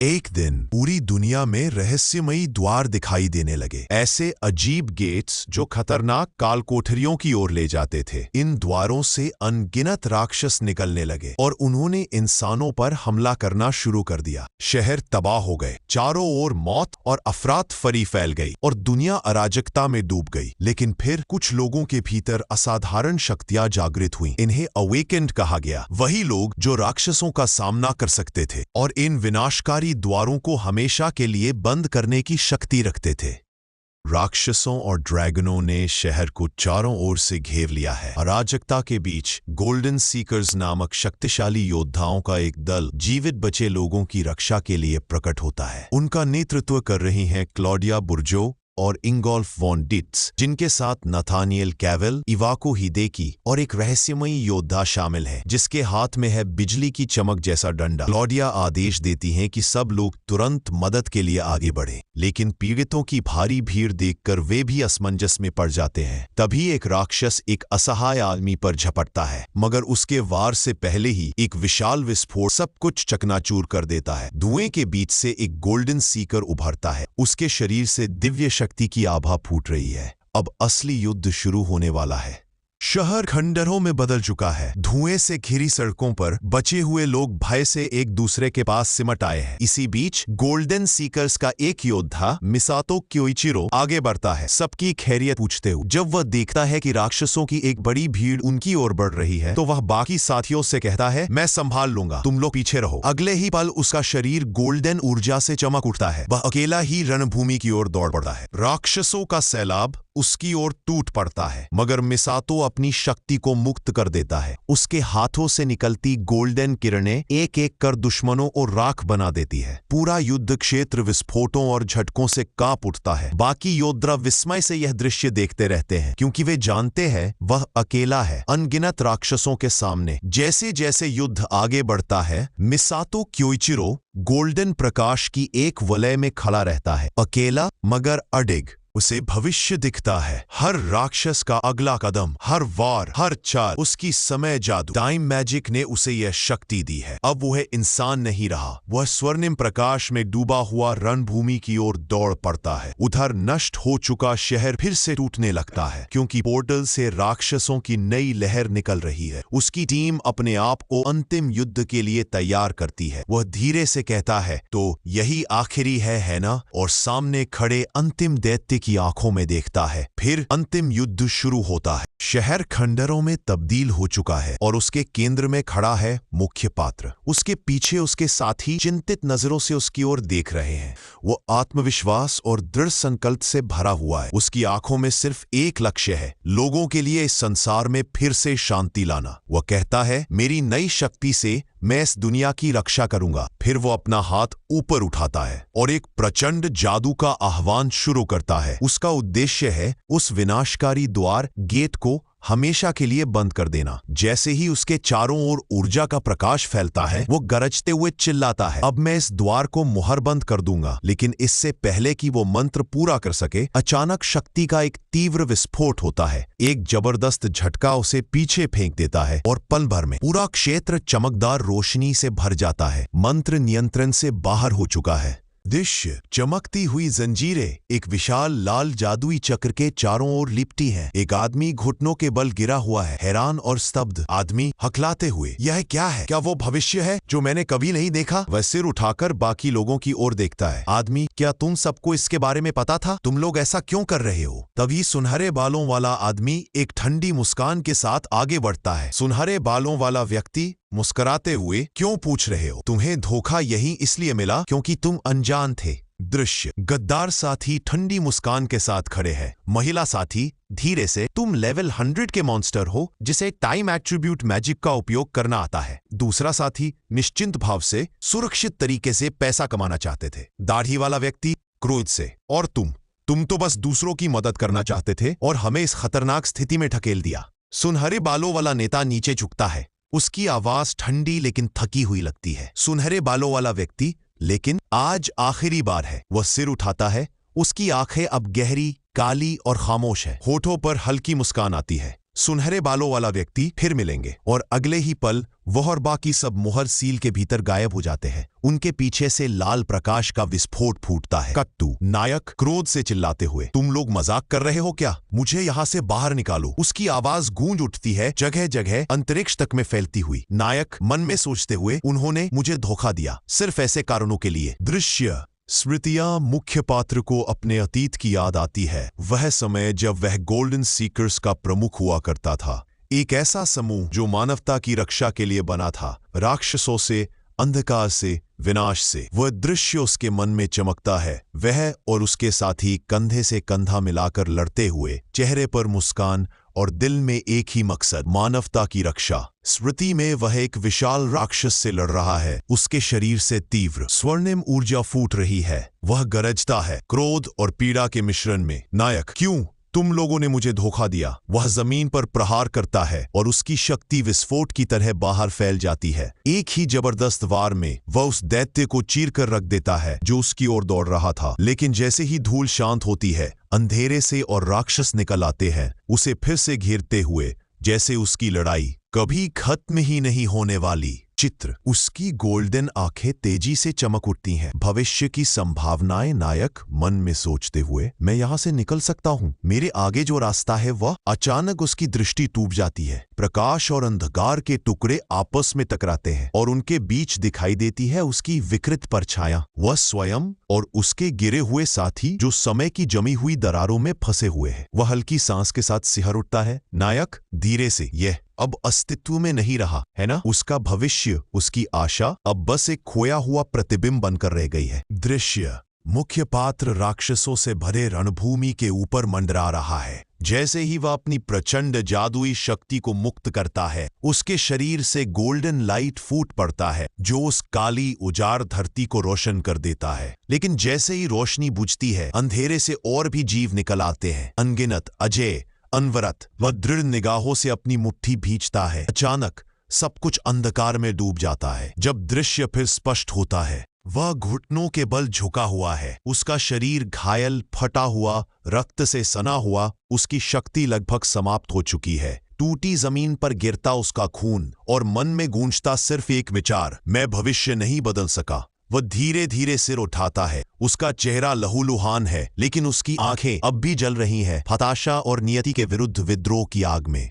एक दिन पूरी दुनिया में रहस्यमयी द्वार दिखाई देने लगे। ऐसे अजीब गेट्स जो खतरनाक काल कोठरियों की ओर ले जाते थे। इन द्वारों से अनगिनत राक्षस निकलने लगे और उन्होंने इंसानों पर हमला करना शुरू कर दिया। शहर तबाह हो गए, चारों ओर मौत और अफरात फरी फैल गई और दुनिया अराजकता में डूब गई। लेकिन फिर कुछ लोगों के भीतर असाधारण शक्तियां जागृत हुईं। इन्हें अवेकेंड कहा गया। वही लोग जो राक्षसों का सामना कर सकते थे और इन विनाशकारी द्वारों को हमेशा के लिए बंद करने की शक्ति रखते थे। राक्षसों और ड्रैगनों ने शहर को चारों ओर से घेर लिया है। अराजकता के बीच गोल्डन सीकर्स नामक शक्तिशाली योद्धाओं का एक दल जीवित बचे लोगों की रक्षा के लिए प्रकट होता है। उनका नेतृत्व कर रही हैं क्लॉडिया बुर्जो और इंगोल्फ वॉन डिट्स, जिनके साथ नथानियल कैवेल, इवाको हिदेकी और एक रहस्यमयी योद्धा शामिल है जिसके हाथ में है बिजली की चमक जैसा डंडा। क्लॉडिया आदेश देती हैं कि सब लोग तुरंत मदद के लिए आगे बढ़े, लेकिन पीड़ितों की भारी भीड़ देखकर वे भी असमंजस में पड़ जाते हैं। तभी एक राक्षस एक असहाय आदमी पर झपटता है, मगर उसके वार से पहले ही एक विशाल विस्फोट सब कुछ चकनाचूर कर देता है। धुएं के बीच से एक गोल्डन सीकर उभरता है। उसके शरीर से दिव्य शक्ति की आभा फूट रही है। अब असली युद्ध शुरू होने वाला है। शहर खंडरों में बदल चुका है। धुएं से घिरी सड़कों पर बचे हुए लोग भय से एक दूसरे के पास सिमट आए हैं। इसी बीच गोल्डन सीकर्स का एक योद्धा मिसातो क्योइचिरो आगे बढ़ता है, सबकी खैरियत पूछते हुए। जब वह देखता है कि राक्षसों की एक बड़ी भीड़ उनकी ओर बढ़ रही है, तो वह बाकी साथियों से कहता है, मैं संभाल लूंगा, तुम लोग पीछे रहो। अगले ही पल उसका शरीर गोल्डन ऊर्जा से चमक उठता है। वह अकेला ही रणभूमि की ओर दौड़ पड़ता है। राक्षसों का सैलाब उसकी ओर टूट पड़ता है, मगर मिसातो अपनी शक्ति को मुक्त कर देता है। उसके हाथों से निकलती गोल्डन किरणें एक एक कर दुश्मनों को राख बना देती है। पूरा युद्ध क्षेत्र विस्फोटों और झटकों से कांप उठता है। बाकी योद्धा विस्मय से यह दृश्य देखते रहते हैं, क्योंकि वे जानते हैं वह अकेला है अनगिनत राक्षसों के सामने। जैसे जैसे युद्ध आगे बढ़ता है, मिसातो क्योइचिरो गोल्डन प्रकाश की एक वलय में खड़ा रहता है, अकेला मगर अडिग। उसे भविष्य दिखता है। हर राक्षस का अगला कदम, हर वार, हर चाल उसकी समय जादू टाइम मैजिक ने उसे यह शक्ति दी है। अब वह इंसान नहीं रहा, वह स्वर्णिम प्रकाश में डूबा हुआ रणभूमि की ओर दौड़ पड़ता है। उधर नष्ट हो चुका शहर फिर से टूटने लगता है, क्योंकि पोर्टल से राक्षसों की नई लहर निकल रही है। उसकी टीम अपने आप को अंतिम युद्ध के लिए तैयार करती है। वह धीरे से कहता है, तो यही आखिरी है ना? और सामने खड़े अंतिम दैत्य की आंखों में देखता है। फिर अंतिम युद्ध शुरू होता है। शहर खंडरों में तब्दील हो चुका है और उसके केंद्र में खड़ा है मुख्य पात्र। उसके पीछे उसके साथी चिंतित नजरों से उसकी ओर देख रहे हैं। वो आत्मविश्वास और दृढ़ संकल्प से भरा हुआ है। उसकी आंखों में सिर्फ एक लक्ष्य है, लोगों के लिए इस संसार में फिर से शांति लाना। वह कहता है, मेरी नई शक्ति से मैं इस दुनिया की रक्षा करूंगा। फिर वो अपना हाथ ऊपर उठाता है और एक प्रचंड जादू का आह्वान शुरू करता है। उसका उद्देश्य है उस विनाशकारी द्वार गेट को हमेशा के लिए बंद कर देना। जैसे ही उसके चारों ओर ऊर्जा का प्रकाश फैलता है, वो गरजते हुए चिल्लाता है, अब मैं इस द्वार को मुहरबंद कर दूंगा। लेकिन इससे पहले कि वो मंत्र पूरा कर सके, अचानक शक्ति का एक तीव्र विस्फोट होता है। एक जबरदस्त झटका उसे पीछे फेंक देता है और पल भर में पूरा क्षेत्र चमकदार रोशनी से भर जाता है। मंत्र नियंत्रण से बाहर हो चुका है। दृश्य चमकती हुई जंजीरें एक विशाल लाल जादुई चक्र के चारों ओर लिपटी हैं। एक आदमी घुटनों के बल गिरा हुआ है, हैरान और स्तब्ध। आदमी हकलाते हुए, यह क्या है? क्या वो भविष्य है जो मैंने कभी नहीं देखा? वह सिर उठाकर बाकी लोगों की ओर देखता है। आदमी, क्या तुम सबको इसके बारे में पता था? तुम लोग ऐसा क्यों कर रहे हो? तभी सुनहरे बालों वाला आदमी एक ठंडी मुस्कान के साथ आगे बढ़ता है। सुनहरे बालों वाला व्यक्ति मुस्कुराते हुए, क्यों पूछ रहे हो? तुम्हें धोखा यही इसलिए मिला क्योंकि तुम अनजान थे। दृश्य गद्दार साथी ठंडी मुस्कान के साथ खड़े हैं। महिला साथी धीरे से, तुम लेवल 100 के मॉन्स्टर हो जिसे टाइम एट्रीब्यूट मैजिक का उपयोग करना आता है। दूसरा साथी निश्चिंत भाव से, सुरक्षित तरीके से पैसा कमाना चाहते थे। दाढ़ी वाला व्यक्ति क्रोध से, और तुम तो बस दूसरों की मदद करना चाहते थे और हमें इस खतरनाक स्थिति में ढकेल दिया। सुनहरे बालों वाला नेता नीचे झुकता है। उसकी आवाज ठंडी लेकिन थकी हुई लगती है। सुनहरे बालों वाला व्यक्ति, लेकिन आज आखिरी बार है। वह सिर उठाता है। उसकी आंखें अब गहरी, काली और खामोश है। होठों पर हल्की मुस्कान आती है। सुनहरे बालों वाला व्यक्ति फिर मिलेंगे। और अगले ही पल वह और बाकी सब मुहर सील के भीतर गायब हो जाते हैं। उनके पीछे से लाल प्रकाश का विस्फोट फूटता है। कट्टू नायक क्रोध से चिल्लाते हुए, तुम लोग मजाक कर रहे हो क्या? मुझे यहाँ से बाहर निकालो। उसकी आवाज गूंज उठती है, जगह जगह अंतरिक्ष तक में फैलती हुई। नायक मन में सोचते हुए, उन्होंने मुझे धोखा दिया सिर्फ ऐसे कारणों के लिए। दृश्य स्मृतियां मुख्य पात्र को अपने अतीत की याद आती है। वह समय जब वह गोल्डन सीकर्स का प्रमुख हुआ करता था, एक ऐसा समूह जो मानवता की रक्षा के लिए बना था, राक्षसों से, अंधकार से, विनाश से। वह दृश्य उसके मन में चमकता है। वह और उसके साथी कंधे से कंधा मिलाकर लड़ते हुए, चेहरे पर मुस्कान और दिल में एक ही मकसद, मानवता की रक्षा। स्मृति में वह एक विशाल राक्षस से लड़ रहा है। उसके शरीर से तीव्र स्वर्णिम ऊर्जा फूट रही है। वह गरजता है, क्रोध और पीड़ा के मिश्रण में। नायक, क्यों? तुम लोगों ने मुझे धोखा दिया। वह जमीन पर प्रहार करता है और उसकी शक्ति विस्फोट की तरह बाहर फैल जाती है। एक ही जबरदस्त वार में वह उस दैत्य को चीर कर रख देता है जो उसकी ओर दौड़ रहा था। लेकिन जैसे ही धूल शांत होती है, अंधेरे से और राक्षस निकल आते हैं, उसे फिर से घेरते हुए, जैसे उसकी लड़ाई कभी खत्म ही नहीं होने वाली। चित्र, उसकी गोल्डन आंखें तेजी से चमक उठती हैं। भविष्य की संभावनाएं। नायक मन में सोचते हुए, मैं यहां से निकल सकता हूं। मेरे आगे जो रास्ता है वह। अचानक उसकी दृष्टि टूट जाती है। प्रकाश और अंधकार के टुकड़े आपस में टकराते हैं और उनके बीच दिखाई देती है उसकी विकृत परछाया। वह स्वयं और उसके गिरे हुए साथी जो समय की जमी हुई दरारों में फंसे हुए हैं। वह हल्की सांस के साथ सिहर उठता है। नायक धीरे से, यह अब अस्तित्व में नहीं रहा है ना? उसका भविष्य, उसकी आशा अब बस एक खोया हुआ प्रतिबिंब बनकर रह गई है। दृश्य, मुख्य पात्र राक्षसों से भरे रणभूमि के ऊपर मंडरा रहा है। जैसे ही वह अपनी प्रचंड जादुई शक्ति को मुक्त करता है, उसके शरीर से गोल्डन लाइट फूट पड़ता है जो उस काली उजाड़ धरती को रोशन कर देता है। लेकिन जैसे ही रोशनी बुझती है, अंधेरे से और भी जीव निकल आते हैं। अनगिनत, अजय, अनवरत। वह दृढ़ निगाहों से अपनी मुट्ठी भींचता है। अचानक सब कुछ अंधकार में डूब जाता है। जब दृश्य फिर स्पष्ट होता है, वह घुटनों के बल झुका हुआ है। उसका शरीर घायल, फटा हुआ, रक्त से सना हुआ, उसकी शक्ति लगभग समाप्त हो चुकी है। टूटी जमीन पर गिरता उसका खून और मन में गूंजता सिर्फ एक विचार, मैं भविष्य नहीं बदल सका। वह धीरे धीरे सिर उठाता है। उसका चेहरा लहूलुहान है, लेकिन उसकी आंखें अब भी जल रही हैं, हताशा और नियति के विरुद्ध विद्रोह की आग में।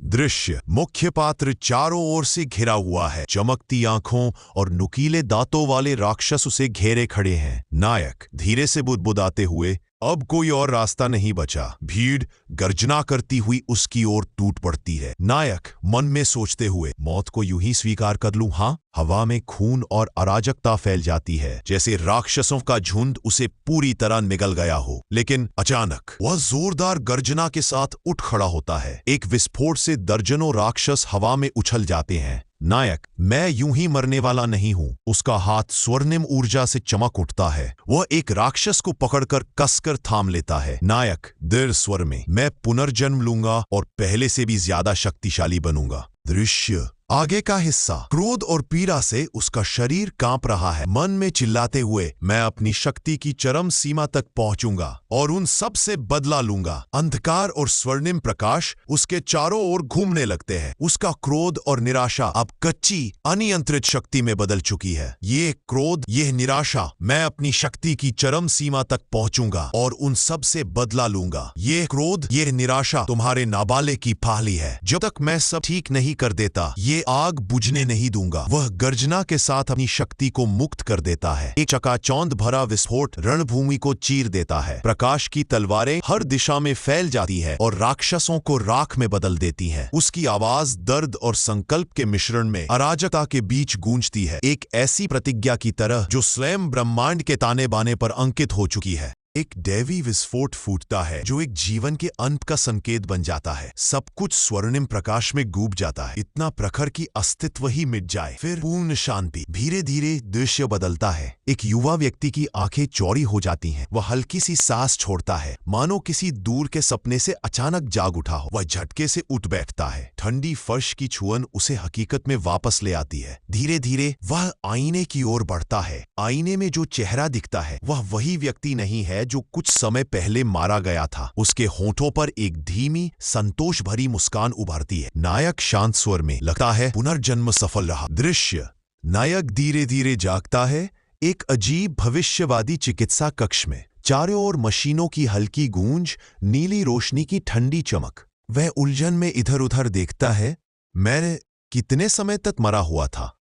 दृश्य, मुख्य पात्र चारों ओर से घिरा हुआ है। चमकती आंखों और नुकीले दांतों वाले राक्षस उसे घेरे खड़े हैं। नायक धीरे से बुदबुदाते हुए, अब कोई और रास्ता नहीं बचा। भीड़ गर्जना करती हुई उसकी ओर टूट पड़ती है। नायक मन में सोचते हुए, मौत को यूं ही स्वीकार कर लूं? हाँ। हवा में खून और अराजकता फैल जाती है, जैसे राक्षसों का झुंड उसे पूरी तरह निगल गया हो। लेकिन अचानक वह जोरदार गर्जना के साथ उठ खड़ा होता है। एक विस्फोट से दर्जनों राक्षस हवा में उछल जाते हैं। नायक, मैं यूं ही मरने वाला नहीं हूं। उसका हाथ स्वर्णिम ऊर्जा से चमक उठता है। वह एक राक्षस को पकड़कर कसकर थाम लेता है। नायक दृढ़ स्वर में, मैं पुनर्जन्म लूंगा और पहले से भी ज्यादा शक्तिशाली बनूंगा। दृश्य, आगे का हिस्सा, क्रोध और पीड़ा से उसका शरीर कांप रहा है। मन में चिल्लाते हुए, मैं अपनी शक्ति की चरम सीमा तक पहुंचूंगा और उन सब से बदला लूंगा। अंधकार और स्वर्णिम प्रकाश उसके चारों ओर घूमने लगते हैं। उसका क्रोध और निराशा अब कच्ची, अनियंत्रित शक्ति में बदल चुकी है। ये क्रोध, यह निराशा, मैं अपनी शक्ति की चरम सीमा तक पहुंचूंगा और उन सब से बदला लूंगा। ये क्रोध, यह निराशा तुम्हारे नाबाले की फाली है। जब तक मैं सब ठीक नहीं कर देता, ये आग बुझने नहीं दूंगा। वह गर्जना के साथ अपनी शक्ति को मुक्त कर देता है। एक चकाचौंध भरा विस्फोट रणभूमि को चीर देता है। प्रकाश की तलवारें हर दिशा में फैल जाती है और राक्षसों को राख में बदल देती हैं। उसकी आवाज दर्द और संकल्प के मिश्रण में अराजकता के बीच गूंजती है, एक ऐसी प्रतिज्ञा की तरह जो स्वयं ब्रह्मांड के ताने बाने पर अंकित हो चुकी है। एक दैवी विस्फोट फूटता है जो एक जीवन के अंत का संकेत बन जाता है। सब कुछ स्वर्णिम प्रकाश में डूब जाता है, इतना प्रखर कि अस्तित्व ही मिट जाए। फिर पूर्ण शांति। धीरे धीरे दृश्य बदलता है। एक युवा व्यक्ति की आंखें चौड़ी हो जाती हैं। वह हल्की सी सांस छोड़ता है, मानो किसी दूर के सपने से अचानक जाग उठा हो। वह झटके से उठ बैठता है। ठंडी फर्श की छुअन उसे हकीकत में वापस ले आती है। धीरे धीरे वह आईने की ओर बढ़ता है। आईने में जो चेहरा दिखता है वह वही व्यक्ति नहीं है जो कुछ समय पहले मारा गया था। उसके होठों पर एक धीमी संतोष भरी मुस्कान उभरती है। नायक शांत स्वर में, लगता है पुनर्जन्म सफल रहा। दृश्य, नायक धीरे धीरे जागता है एक अजीब भविष्यवादी चिकित्सा कक्ष में। चारों ओर मशीनों की हल्की गूंज, नीली रोशनी की ठंडी चमक। वह उलझन में इधर उधर देखता है। मैं कितने समय तक मरा हुआ था?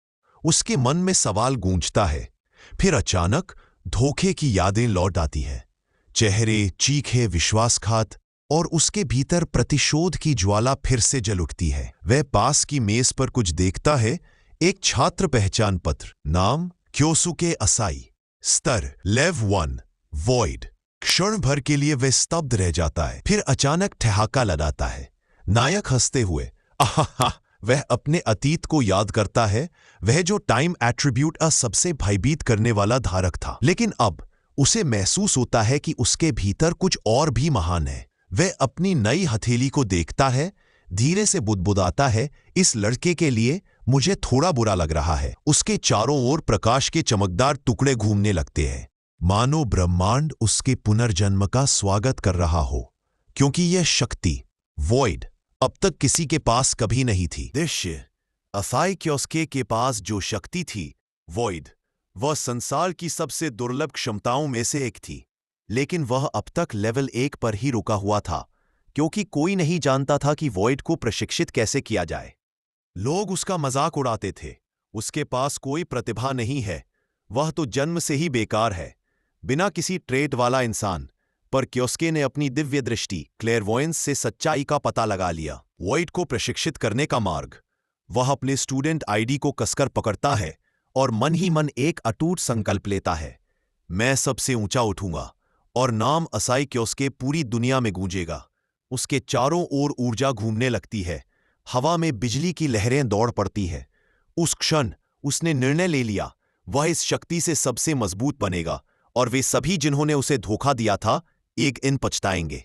उसके मन में सवाल गूंजता है। फिर अचानक धोखे की यादें लौट आती हैं। चेहरे, चीखे, विश्वासघात और उसके भीतर प्रतिशोध की ज्वाला फिर से जल उठती है। वह पास की मेज पर कुछ देखता है, एक छात्र पहचान पत्र, नाम क्योसुके असाई, स्तर लेव 1, वॉइड। क्षण भर के लिए वह स्तब्ध रह जाता है, फिर अचानक ठहाका लगाता है। नायक हंसते हुए, आहा, वह अपने अतीत को याद करता है, वह जो टाइम एट्रीब्यूट का सबसे भयभीत करने वाला धारक था। लेकिन अब उसे महसूस होता है कि उसके भीतर कुछ और भी महान है। वह अपनी नई हथेली को देखता है, धीरे से बुदबुदाता है, इस लड़के के लिए मुझे थोड़ा बुरा लग रहा है। उसके चारों ओर प्रकाश के चमकदार टुकड़े घूमने लगते हैं, मानो ब्रह्मांड उसके पुनर्जन्म का स्वागत कर रहा हो, क्योंकि यह शक्ति, वॉइड, अब तक किसी के पास कभी नहीं थी। दृश्य, असाई क्योस्के के पास जो शक्ति थी, वॉइड, वह संसार की सबसे दुर्लभ क्षमताओं में से एक थी। लेकिन वह अब तक लेवल 1 पर ही रुका हुआ था, क्योंकि कोई नहीं जानता था कि वॉइड को प्रशिक्षित कैसे किया जाए। लोग उसका मजाक उड़ाते थे, उसके पास कोई प्रतिभा नहीं है, वह तो जन्म से ही बेकार है, बिना किसी ट्रेड वाला इंसान। पर क्योस्के ने अपनी दिव्य दृष्टि, क्लेयरवॉयंस से सच्चाई का पता लगा लिया। वॉइड को प्रशिक्षित करने का मार्ग। वह अपने स्टूडेंट आईडी को कसकर पकड़ता है और मन ही मन एक अटूट संकल्प लेता है, मैं सबसे ऊंचा उठूंगा और नाम असाई क्योस्के पूरी दुनिया में गूंजेगा। उसके चारों ओर ऊर्जा घूमने लगती है, हवा में बिजली की लहरें दौड़ पड़ती है। उस क्षण उसने निर्णय ले लिया, वह इस शक्ति से सबसे मजबूत बनेगा और वे सभी जिन्होंने उसे धोखा दिया था, एक दिन पछताएंगे।